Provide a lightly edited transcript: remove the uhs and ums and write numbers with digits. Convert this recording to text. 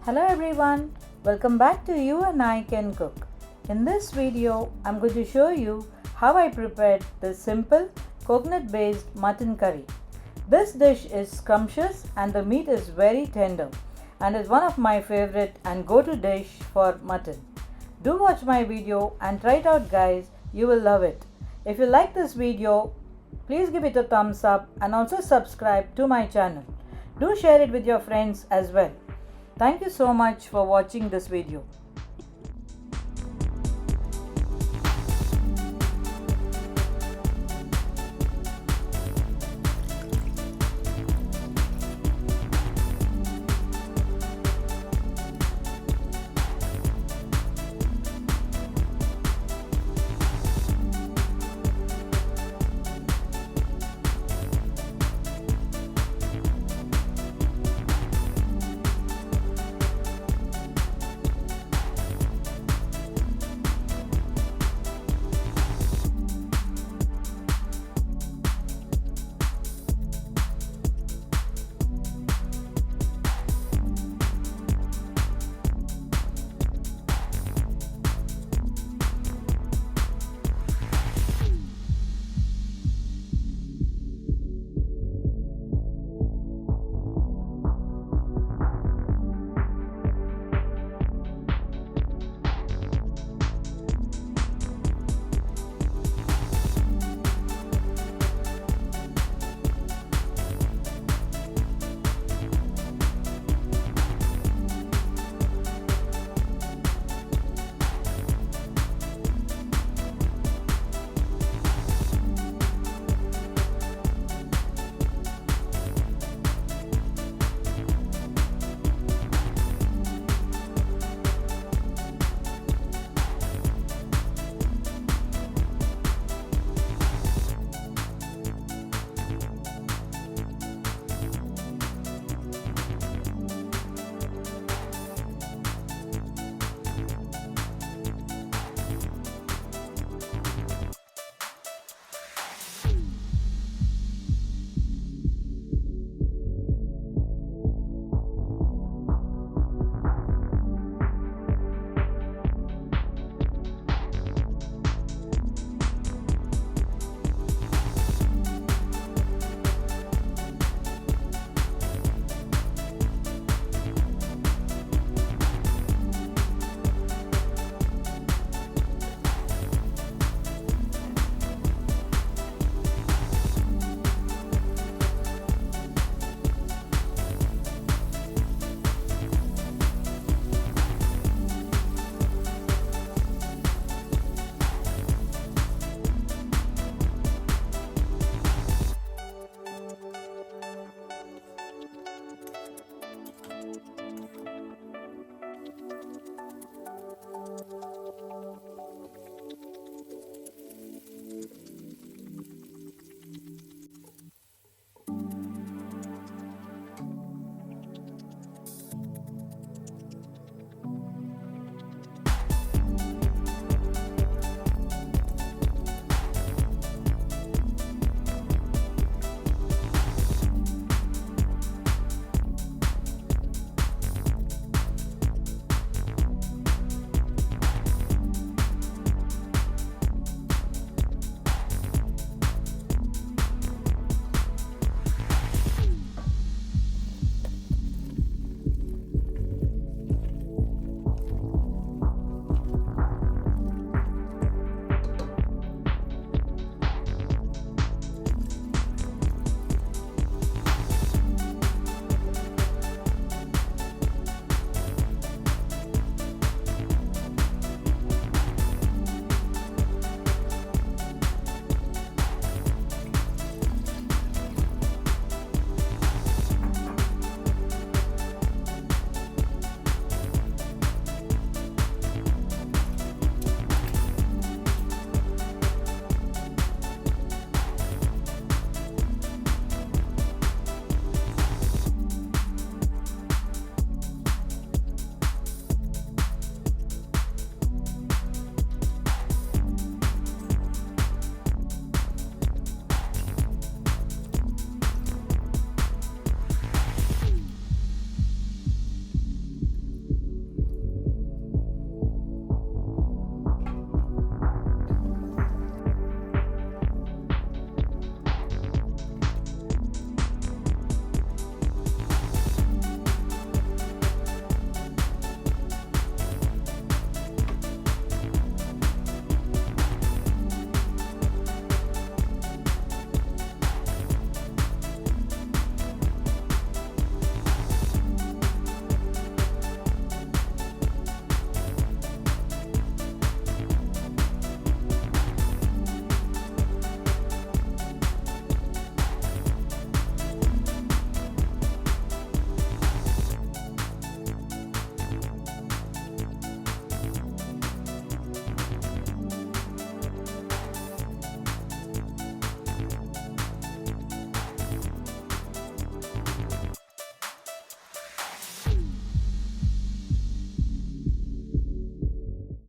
Hello everyone, welcome back to You and I Can Cook. In this video, I'm going to show you how I prepared this simple coconut based mutton curry. This dish is scrumptious and the meat is very tender and is one of my favorite and go-to dish for mutton. Do watch my video and try it out guys, you will love it. If you like this video, please give it a thumbs up and also subscribe to my channel. Do share it with your friends as well. Thank you so much for watching this video.